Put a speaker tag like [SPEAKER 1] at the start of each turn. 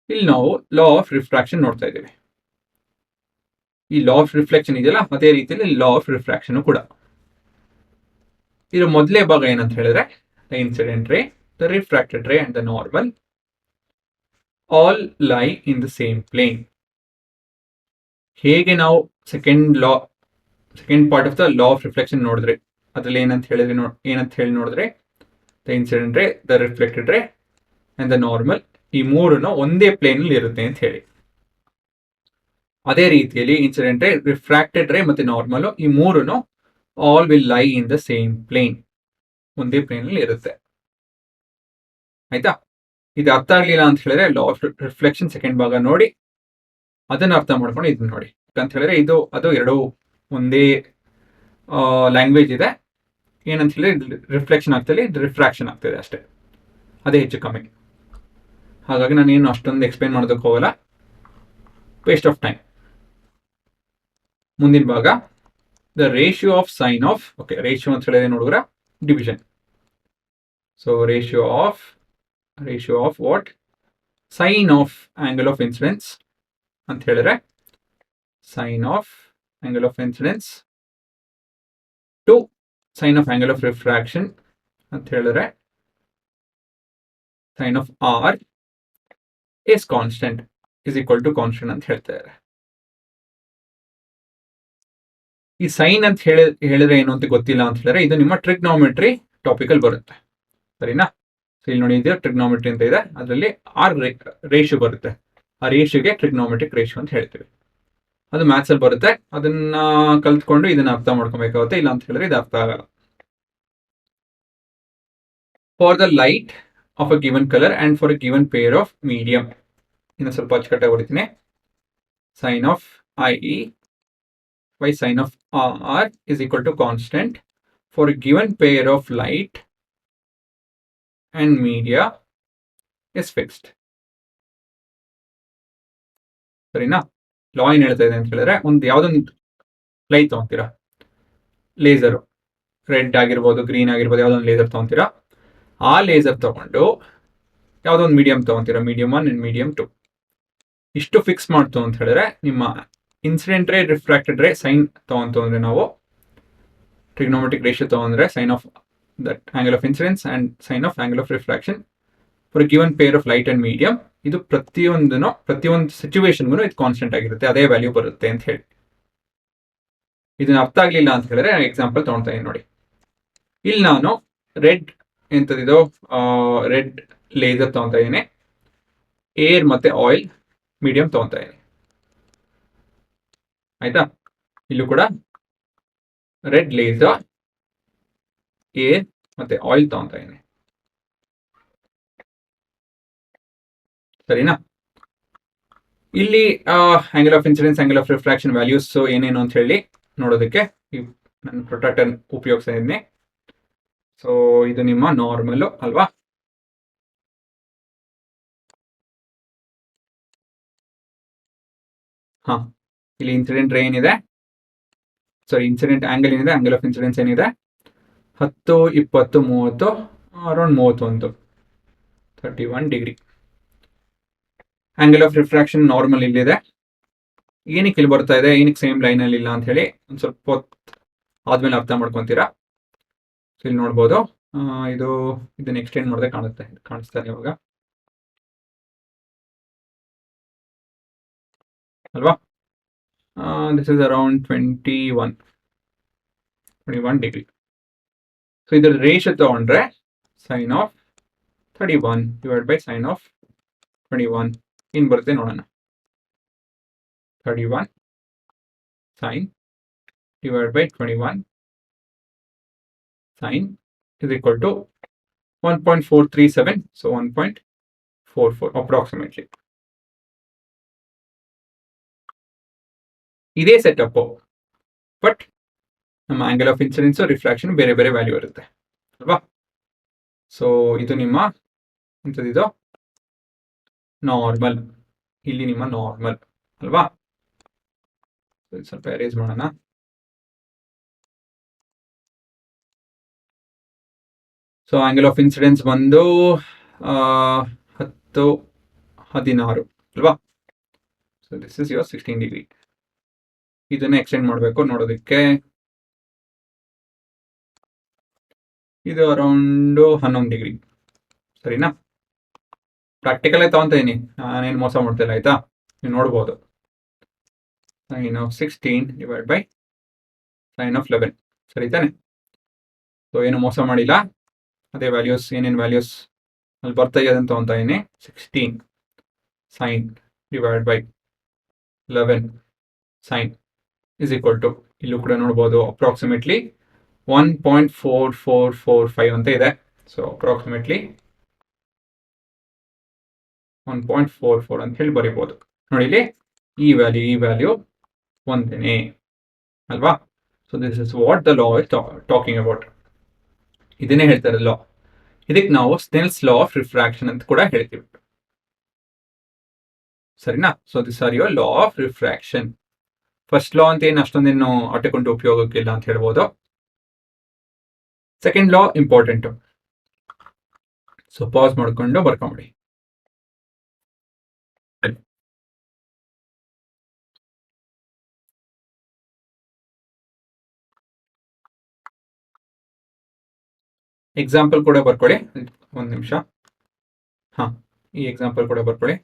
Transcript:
[SPEAKER 1] ಇಲ್ಲಿ ನಾವು ಲಾ of refraction ನೋಡ್ತಾ ಇದ್ದೀವಿ. ಈ ಲಾ ಆಫ್ ರಿಫ್ಲೆಕ್ಷನ್ ಇದೆಯಲ್ಲ, ಅದೇ ರೀತಿಯಲ್ಲಿ ಲಾ ಆಫ್ ರಿಫ್ರಾಕ್ಷನ್ ಕೂಡ. ಇದು ಮೊದಲೇ ಭಾಗ ಏನಂತ ಹೇಳಿದ್ರೆ, ದ ಇನ್ಸಿಡೆಂಟ್ ರೇ, ದ ರಿಫ್ರಾಕ್ಟೆಡ್ ರೇ ಅಂಡ್ ದ ನಾರ್ಮಲ್ ಆಲ್ ಲೈ ಇನ್ ದ ಸೇಮ್ ಪ್ಲೇನ್. ಹೇಗೆ ನಾವು second part of the law of reflection ನೋಡಿದ್ರೆ, ಅದ್ರಲ್ಲಿ ಏನಂತ ಹೇಳಿ ನೋಡಿದ್ರೆ, ದ ಇನ್ಸಿಡೆಂಟ್ ರೇ, ದ ರಿಫ್ಲೆಕ್ಟೆಡ್ ರೇ ಅಂಡ್ ದ ನಾರ್ಮಲ್, ಈ ಮೂರನ್ನು ಒಂದೇ ಪ್ಲೇನ್ ಅಲ್ಲಿ ಇರುತ್ತೆ ಅಂತ ಹೇಳಿ. ಅದೇ ರೀತಿಯಲ್ಲಿ ಇನ್ಸಿಡೆಂಟ್ ರೇ, ರಿಫ್ರಾಕ್ಟೆಡ್ ರೇ ಮತ್ತೆ ನಾರ್ಮಲ್, ಈ ಮೂರನ್ನು all will lie in the same plane, ಒಂದೇ ಪ್ಲೇನ್ ಅಲ್ಲಿ ಇರುತ್ತೆ. ಆಯ್ತಾ? ಇದು ಅರ್ಥ ಆಗ್ಲಿಲ್ಲ ಅಂತ ಹೇಳಿದ್ರೆ ಲಾ ಆಫ್ ರಿಫ್ಲೆಕ್ಷನ್ ಸೆಕೆಂಡ್ ಭಾಗ ನೋಡಿ, ಅದನ್ನ ಅರ್ಥ ಮಾಡ್ಕೊಂಡು ಇದನ್ನ ನೋಡಿ. ಅಂತ ಹೇಳಿದ್ರೆ ಅದು ಎರಡು ಒಂದೇ ಲ್ಯಾಂಗ್ವೇಜ್ ಇದೆ. ಏನಂತ ಹೇಳಿದ್ರೆ ರಿಫ್ಲೆಕ್ಷನ್ ಆಗ್ತದೆ, ರಿಫ್ರಾಕ್ಷನ್ ಆಗ್ತದೆ ಅಷ್ಟೇ, ಅದೇ ಹೆಚ್ಚು ಕಮ್ಮಿ. ಹಾಗಾಗಿ ನಾನು ಏನು ಅಷ್ಟೊಂದು ಎಕ್ಸ್ಪ್ಲೈನ್ ಮಾಡೋದಕ್ಕೆ ಹೋಗಲ್ಲ, ವೇಸ್ಟ್ ಆಫ್ ಟೈಮ್. ಮುಂದಿನ ಭಾಗ the ratio of sine of, okay, ratio ಅಂತ ಹೇಳಿದ್ರೆ ನೋಡಿದ್ರೆ division. So ratio of what? Sine of angle of incidence ಅಂತ ಹೇಳಿದ್ರೆ sine of angle of incidence to sine of angle of refraction ಅಂತ ಹೇಳಿದ್ರೆ sine of r is constant is equal to constant ಅಂತ ಹೇಳ್ತಾ ಇದ್ದಾರೆ. ಈ ಸೈನ್ ಅಂತ ಹೇಳಿದ್ರೆ ಏನು ಅಂತ ಗೊತ್ತಿಲ್ಲ ಅಂತ ಹೇಳಿದ್ರೆ ಇದು ನಿಮ್ಮ ಟ್ರಿಗ್ನೋಮೆಟ್ರಿ ಟಾಪಿಕ್ ಅಲ್ಲಿ ಬರುತ್ತೆ, ಸರಿನಾ? ಸೊ ಇಲ್ಲಿ ನೋಡಿ, ಇದು ಟ್ರಿಗ್ನೋಮೆಟ್ರಿ ಅಂತ ಇದೆ, ಅದರಲ್ಲಿ ಆರ್ ರೇಷಿಯೋ ಬರುತ್ತೆ. ಆ ರೇಷಿಯೋಗೆ ಟ್ರಿಗ್ನೋಮೆಟ್ರಿಕ್ ರೇಷಿಯೋ ಅಂತ ಹೇಳ್ತೀವಿ. ಅದು ಮ್ಯಾಥ್ಸ್ ಅಲ್ಲಿ ಬರುತ್ತೆ, ಅದನ್ನ ಕಲ್ತ್ಕೊಂಡು ಇದನ್ನ ಅರ್ಥ ಮಾಡ್ಕೊಬೇಕಾಗುತ್ತೆ, ಇಲ್ಲ ಅಂತ ಹೇಳಿದ್ರೆ ಇದು ಅರ್ಥ ಆಗಲ್ಲ. For the light of a given colour and for a given pair of medium, ಇನ್ನು ಸ್ವಲ್ಪ ಅಚ್ಚುಕಟ್ಟಾಗಿ ಹೊಡಿತೀನಿ. Sine of IE by sin of r is equal to constant for a given pair of light and media is fixed. ಸರಿನಾ? ಲಾ ಏನ್ ಹೇಳ್ತಾ ಇದೆ ಅಂತ ಹೇಳಿದ್ರೆ, ಯಾವ್ದೊಂದು ಲೈಟ್ ತಗೊಂತೀರಾ, ಲೇಸರ್, ರೆಡ್ ಆಗಿರ್ಬೋದು, ಗ್ರೀನ್ ಆಗಿರ್ಬೋದು, ಯಾವ್ದೊಂದು ಲೇಸರ್ ತಗೊಂತೀರಾ, ಆ ಲೇಸರ್ ತಗೊಂಡು ಯಾವ್ದೊಂದು ಮೀಡಿಯಂ ತಗೊಂತೀರಾ, ಮೀಡಿಯಂ 1 ಅಂಡ್ ಮೀಡಿಯಂ 2, ಇಷ್ಟು ಫಿಕ್ಸ್ ಮಾಡ್ತು ಅಂತ ಹೇಳಿದ್ರೆ ನಿಮ್ಮ ಇನ್ಸಿಡೆಂಟ್ ರೇ, ರಿಫ್ರಾಕ್ಟೆಡ್ ರೇ ಸೈನ್ ತಗೊಂತು ಅಂದ್ರೆ ನಾವು ಟ್ರಿಗ್ನೋಮೆಟ್ರಿಕ್ ರೇಷಿಯೋ ತಗೊಂಡ್ರೆ sine of that angle of incidence and sine of angle of refraction for given pair of light and medium, ಇದು ಪ್ರತಿಯೊಂದು ಸಿಚುವೇಶನ್ಗೂ ಇದು ಕಾನ್ಸ್ಟೆಂಟ್ ಆಗಿರುತ್ತೆ, ಅದೇ ವ್ಯಾಲ್ಯೂ ಬರುತ್ತೆ ಅಂತ ಹೇಳಿ. ಇದನ್ನ ಅರ್ಥ ಆಗ್ಲಿಲ್ಲ ಅಂತ ಹೇಳಿದ್ರೆ ಎಕ್ಸಾಂಪಲ್ ತಗೊಳ್ತಾ ಇದೀನಿ ನೋಡಿ. ಇಲ್ಲಿ ನಾನು ರೆಡ್ ಎಂತದಿದೋ ರೆಡ್ ಲೇಸರ್ ತಗೊತಾ ಇದೀನಿ, ಏರ್ ಮತ್ತೆ ಆಯಿಲ್ ಮೀಡಿಯಂ ತಗೊತಾ ಇದೀನಿ. ಆಯ್ತಾ? ಇಲ್ಲೂ ಕೂಡ ರೆಡ್ ಲೇಸರ್, ಏರ್ ಮತ್ತೆ ಆಯಿಲ್ ತಗೊತಾ ಇದೀನಿ, ಸರಿನಾ? ಇಲ್ಲಿ angle of incidence, angle of refraction values ಏನೇನು ಅಂತ ಹೇಳಿ ನೋಡೋದಕ್ಕೆ ನಾನು ಪ್ರೊಟ್ರಾಕ್ಟರ್ ಉಪಯೋಗಿಸ್ತಾ ಇದ್ದೀನಿ. ಸೊ ಇದು ನಿಮ್ಮ ನಾರ್ಮಲ್ ಅಲ್ವಾ? ಹಾ, ಇಲ್ಲಿ ಇನ್ಸಿಡೆಂಟ್ ರೇ ಏನಿದೆ, ಸಾರಿ ಇನ್ಸಿಡೆಂಟ್ ಆಂಗಲ್ ಏನಿದೆ, ಆಂಗಲ್ ಆಫ್ ಇನ್ಸಿಡೆನ್ಸ್ ಏನಿದೆ 10, 20, 30, around 31, 31 degree. Angle of refraction normal ಇಲ್ಲಿದೆ. ಏನಕ್ಕೆ ಇಲ್ಲಿ ಬರ್ತಾ ಇದೆ, ಏನಕ್ಕೆ ಸೇಮ್ ಲೈನ್ ಅಲ್ಲಿ ಇಲ್ಲ ಅಂತ ಹೇಳಿ ಒಂದು ಸ್ವಲ್ಪ ಹೊತ್ತು ಆದ್ಮೇಲೆ ಅರ್ಥ ಮಾಡ್ಕೊಂತೀರಾ. ಇಲ್ಲಿ ನೋಡ್ಬೋದು, ಇದನ್ನ ಎಕ್ಸ್ಟೆಂಡ್ ಮಾಡಿದ್ರೆ ಕಾಣಿಸ್ತಾರೆ ಇವಾಗ ಅಲ್ವಾ? This is around 21 degree. So ಇದರ ರೇಷಿಯೋ ತಗೊಂಡ್ರೆ sine of 31 divide by sine of 21 ಏನ್ ಬರುತ್ತೆ ನೋಡೋಣ. 31 sine divided by 21 sine is equal to 1.437, so 1.44 approximately. ಇದೇ ಸೆಟಪ್, ಬಟ್ ನಮ್ಮ ಆಂಗಲ್ ಆಫ್ ಇನ್ಸಿಡೆನ್ಸ್, ರಿಫ್ರಾಕ್ಷನ್ ಬೇರೆ ಬೇರೆ ವ್ಯಾಲ್ಯೂ ಇರುತ್ತೆ ಅಲ್ವಾ? ಸೊ ಇದು ನಿಮ್ಮ ಎಂಥದಿದು ನಾರ್ಮಲ್, ಇಲ್ಲಿ ನಿಮ್ಮ ನಾರ್ಮಲ್ ಅಲ್ವಾ? ಸ್ವಲ್ಪ ಎರೇಸ್ ಮಾಡೋಣ. ಸೊ ಆಂಗಲ್ ಆಫ್ ಇನ್ಸಿಡೆನ್ಸ್ ಬಂದು 10, 16 ಅಲ್ವಾ? So this is your 16 degree. ಇದನ್ನ ಎಕ್ಸ್ಟೆಂಡ್ ಮಾಡಬೇಕು ನೋಡೋದಕ್ಕೆ. ಇದು ಅರೌಂಡ್ 11 ಡಿಗ್ರಿ. ಸರಿನಾ? ಪ್ರಾಕ್ಟಿಕಲೇ ತಗೊಂತ ಇದೀನಿ, ನಾನೇನು ಮೋಸ ಮಾಡ್ತಿಲ್ಲ ಆಯ್ತಾ? ನೀವು ನೋಡ್ಬೋದು. sin of 16 divide by sin of 11. ಸರಿ ತಾನೆ? ಸೊ ಏನು ಮೋಸ ಮಾಡಿಲ್ಲ. ಅದೇ ವ್ಯಾಲ್ಯೂಸ್, ಏನೇನು ವ್ಯಾಲ್ಯೂಸ್ ಅಲ್ಲಿ ಬರ್ತಾ ಇದೆ ಅಂತ ತಗೊಂತ ಇದೀನಿ. 16 sin divide by 11 sin is equal to, ಇಲ್ಲೂ ಕೂಡ ನೋಡ್ಬೋದು ಅಪ್ರಾಕ್ಸಿಮೇಟ್ಲಿ 1.4445 ಅಂತ ಇದೆ. ಸೊ ಅಪ್ರಾಕ್ಸಿಮೇಟ್ಲಿ 1.44 ಅಂತ ಹೇಳಿ ಬರೀಬಹುದು. ನೋಡಿ ಇಲ್ಲಿ ಈ ವ್ಯಾಲ್ಯೂ ಒಂದೇನೆ ಅಲ್ವಾ? So this is what the law is talking about. ಇದನ್ನೇ ಹೇಳ್ತಾರೆ ಲಾ. ಇದಕ್ಕೆ ನಾವು ಸ್ನೆಲ್ಸ್ ಲಾ ಆಫ್ ರಿಫ್ರಾಕ್ಷನ್ ಅಂತ ಕೂಡ ಹೇಳ್ತೀವಿ. ಸರಿನಾ? So this are your law of refraction. First law ಅಂತ ಏನು ಅಷ್ಟೊಂದೇನು ಅಟ್ಟೆಕೊಂಡು ಉಪಯೋಗಕ್ಕಿಲ್ಲ ಅಂತ ಹೇಳ್ಬೋದು. Second law important. So pass ಮಾಡ್ಕೊಂಡು ಬರ್ಕೊಂಬಿಡಿ. ಎಕ್ಸಾಂಪಲ್ ಕೂಡ ಬರ್ಕೊಳ್ಳಿ. ಒಂದು ನಿಮಿಷ. ಈ ಎಕ್ಸಾಂಪಲ್ ಕೂಡ ಬರ್ಕೊಳ್ಳಿ.